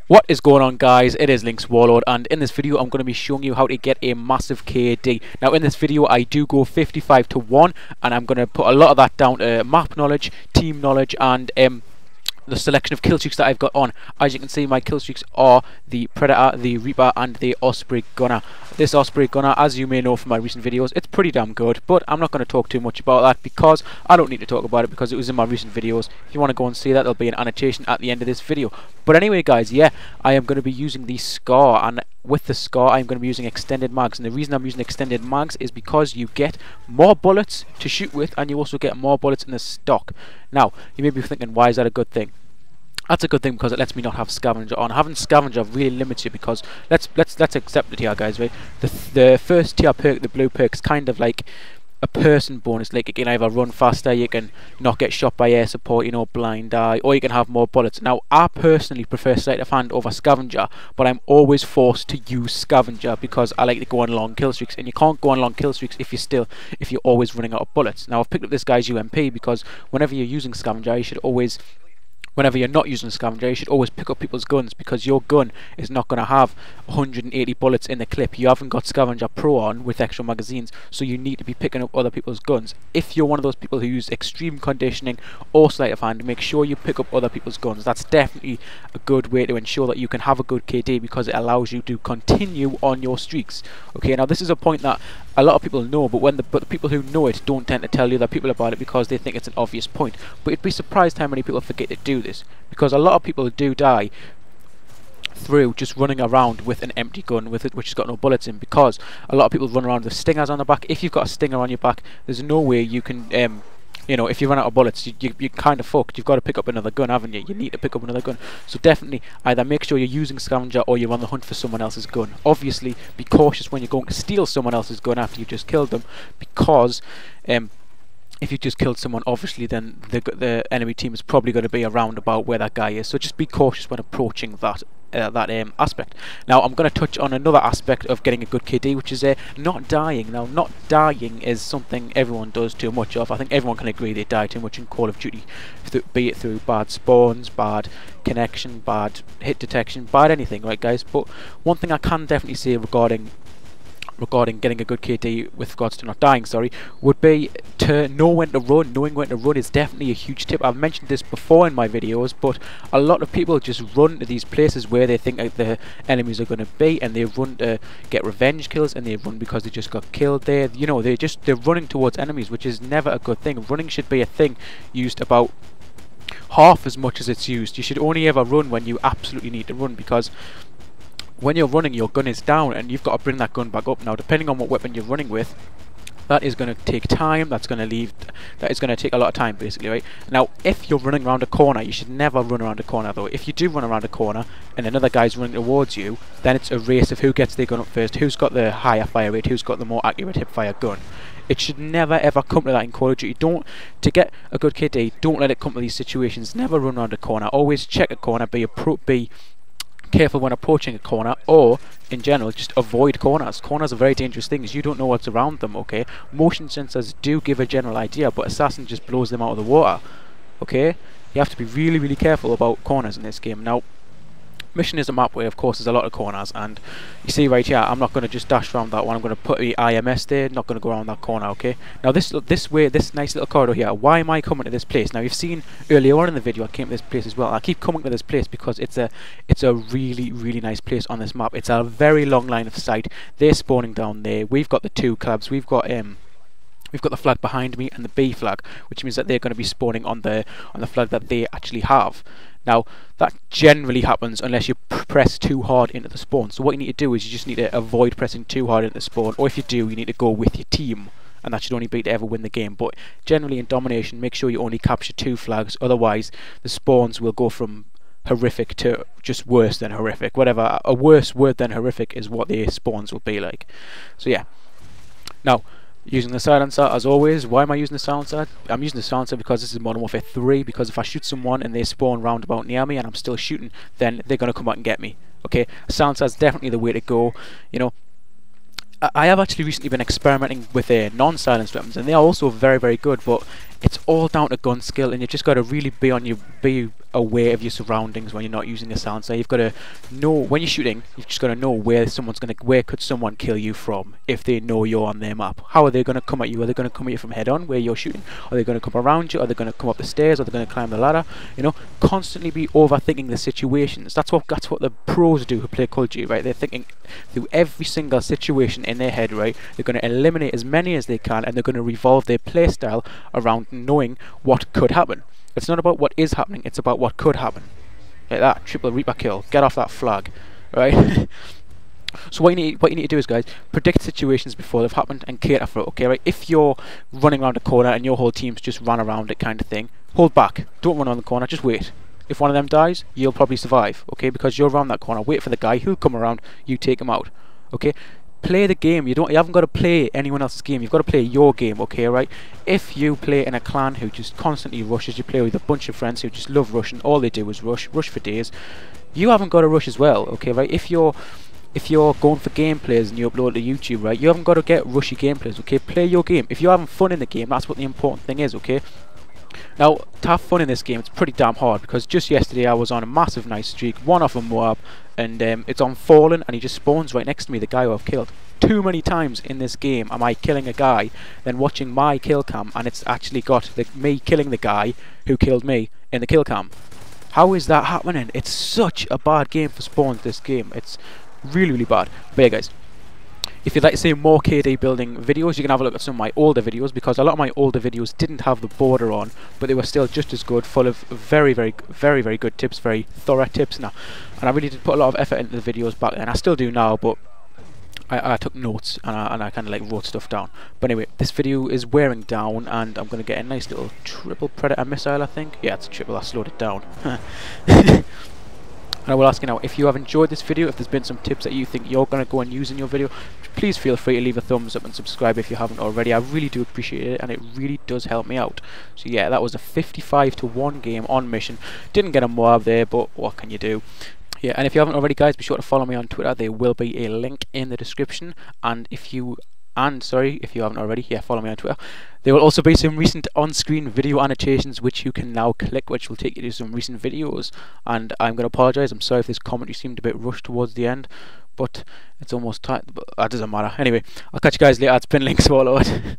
What is going on, guys? It is LynxWarlord, and in this video I'm going to be showing you how to get a massive KD. Now in this video I do go 55 to 1, and I'm going to put a lot of that down to map knowledge, team knowledge, and the selection of kill streaks that I've got on. As you can see, my kill streaks are the Predator, the Reaper, and the Osprey Gunner. This Osprey Gunner, as you may know from my recent videos, it's pretty damn good, but I'm not going to talk too much about that because I don't need to talk about it because it was in my recent videos. If you want to go and see that, there'll be an annotation at the end of this video. But anyway, guys, yeah, I am going to be using the Scar, and with the Scar I'm going to be using extended mags, and the reason I'm using extended mags is because you get more bullets to shoot with, and you also get more bullets in the stock. Now you may be thinking, why is that a good thing? That's a good thing because it lets me not have Scavenger on. Having Scavenger really limits you because let's accept it here, guys, right? The first tier perk, the blue perk, is kind of like a person bonus. Like, you can either run faster, you can not get shot by air support, you know, blind eye, or you can have more bullets. Now I personally prefer sleight of hand over Scavenger, but I'm always forced to use Scavenger because I like to go on long kill streaks, and you can't go on long kill streaks if you're always running out of bullets. Now I've picked up this guy's UMP because whenever you're using Scavenger, you should always, whenever you're not using Scavenger, you should always pick up people's guns, because your gun is not going to have 180 bullets in the clip. You haven't got Scavenger Pro on with extra magazines, so you need to be picking up other people's guns. If you're one of those people who use extreme conditioning or sleight of hand, make sure you pick up other people's guns. That's definitely a good way to ensure that you can have a good KD, because it allows you to continue on your streaks. Okay, now this is a point that a lot of people know, but the people who know it don't tend to tell the other people about it because they think it's an obvious point. But you'd be surprised how many people forget to do this, because a lot of people do die through just running around with an empty gun which has got no bullets in, because a lot of people run around with stingers on the back. If you've got a stinger on your back, there's no way you can you know, if you run out of bullets, you're kind of fucked. You've got to pick up another gun, haven't you? You need to pick up another gun. So definitely either make sure you're using Scavenger or you're on the hunt for someone else's gun. Obviously be cautious when you're going to steal someone else's gun after you've just killed them, because if you just killed someone, obviously then the enemy team is probably going to be around about where that guy is. So just be cautious when approaching that aspect. Now I'm going to touch on another aspect of getting a good KD, which is not dying. Now not dying is something everyone does too much of. I think everyone can agree they die too much in Call of Duty, be it through bad spawns, bad connection, bad hit detection, bad anything, right, guys? But one thing I can definitely say regarding getting a good KD with regards to not dying, would be to know when to run. Knowing when to run is definitely a huge tip. I've mentioned this before in my videos, but a lot of people just run to these places where they think the enemies are going to be, and they run to get revenge kills, and they run because they just got killed there. You know, they're running towards enemies, which is never a good thing. Running should be a thing used about half as much as it's used. You should only ever run when you absolutely need to run, because when you're running, your gun is down and you've got to bring that gun back up. Now depending on what weapon you're running with, that is going to take time, that is going to take a lot of time, basically, right? Now if you're running around a corner, you should never run around a corner though. If you do run around a corner and another guy's running towards you, then it's a race of who gets their gun up first, who's got the higher fire rate, who's got the more accurate hip fire gun. It should never ever come to that in Call of Duty. To get a good KD, don't let it come to these situations. Never run around a corner. Always check a corner, be careful when approaching a corner, or in general just avoid corners. Corners are very dangerous things. You don't know what's around them, okay? Motion sensors do give a general idea, but Assassin just blows them out of the water, okay? You have to be really, really careful about corners in this game. Now Mission is a map where of course there's a lot of corners, and you see right here, I'm not going to just dash around that one. I'm going to put the IMS there, not going to go around that corner, okay? Now this nice little corridor here, why am I coming to this place? Now you've seen earlier on in the video I came to this place as well. I keep coming to this place because it's a really, really nice place on this map. It's a very long line of sight. They're spawning down there. We've got the two clubs. We've got the flag behind me and the B flag, which means that they're going to be spawning on the flag that they actually have. Now that generally happens unless you press too hard into the spawn. So what you need to do is you just need to avoid pressing too hard into the spawn, or if you do, you need to go with your team, and that should only be to ever win the game. But generally in domination, make sure you only capture 2 flags, otherwise the spawns will go from horrific to just worse than horrific. Whatever, a worse word than horrific is what the spawns will be like. So yeah. Now using the silencer as always. Why am I using the silencer? I'm using the silencer because this is Modern Warfare 3, because if I shoot someone and they spawn roundabout near me and I'm still shooting, then they're going to come out and get me. Okay, a silencer is definitely the way to go. You know, I have actually recently been experimenting with non-silenced weapons, and they are also very, very good, but it's all down to gun skill, and you've just got to really be aware of your surroundings when you're not using a silencer. You've got to know when you're shooting. You've just got to know where could someone kill you from if they know you're on their map. How are they going to come at you? Are they going to come at you from head on where you're shooting? Are they going to come around you? Are they going to come up the stairs? Are they going to climb the ladder? You know, constantly be overthinking the situations. That's what the pros do who play Call of Duty, right? They're thinking through every single situation in their head, right? They're going to eliminate as many as they can, and they're going to revolve their playstyle around knowing what could happen. It's not about what is happening, it's about what could happen. Like that, triple Reaper kill, get off that flag, right? So what you need to do is, guys, predict situations before they've happened and cater for it, okay, right? If you're running around a corner and your whole team's just run around it kind of thing, hold back, don't run on the corner, just wait. If one of them dies, you'll probably survive, okay, because you're around that corner. Wait for the guy, he'll come around, you take him out, okay? Play the game. You haven't got to play anyone else's game. You've got to play your game, okay, right? If you play in a clan who just constantly rushes, you play with a bunch of friends who just love rushing, all they do is rush for days, you haven't got to rush as well, okay, right? If you're going for gameplays and you upload to YouTube, right, you haven't got to get rushy gameplays, okay? Play your game. If you're having fun in the game, that's what the important thing is, okay? Now, to have fun in this game, it's pretty damn hard, because just yesterday I was on a massive nice streak, one off a Moab, and it's on Fallen, and he just spawns right next to me, the guy who I've killed. Too many times in this game am I killing a guy, then watching my kill cam, and it's actually got me killing the guy who killed me in the kill cam. How is that happening? It's such a bad game for spawns, this game. It's really, really bad. But yeah, guys, if you'd like to see more KD building videos, you can have a look at some of my older videos, because a lot of my older videos didn't have the border on, but they were still just as good, full of very, very, very, very good tips, very thorough tips now. And I really did put a lot of effort into the videos back then. I still do now, but I took notes and I kind of like wrote stuff down. But anyway, this video is wearing down, and I'm going to get a nice little triple Predator missile, I think. Yeah, it's a triple. I slowed it down. And I will ask you now, if you have enjoyed this video, if there's been some tips that you think you're going to go and use in your video, please feel free to leave a thumbs up and subscribe if you haven't already. I really do appreciate it, and it really does help me out. So yeah, that was a 55-1 game on mission. Didn't get a Moab there, but what can you do? Yeah, and if you haven't already, guys, be sure to follow me on Twitter. There will be a link in the description, and if you haven't already, yeah, follow me on Twitter. There will also be some recent on-screen video annotations which you can now click, which will take you to some recent videos. And I'm going to apologise, I'm sorry if this commentary seemed a bit rushed towards the end, but it's almost time, but that doesn't matter. Anyway, I'll catch you guys later. It's been LynxWarlord.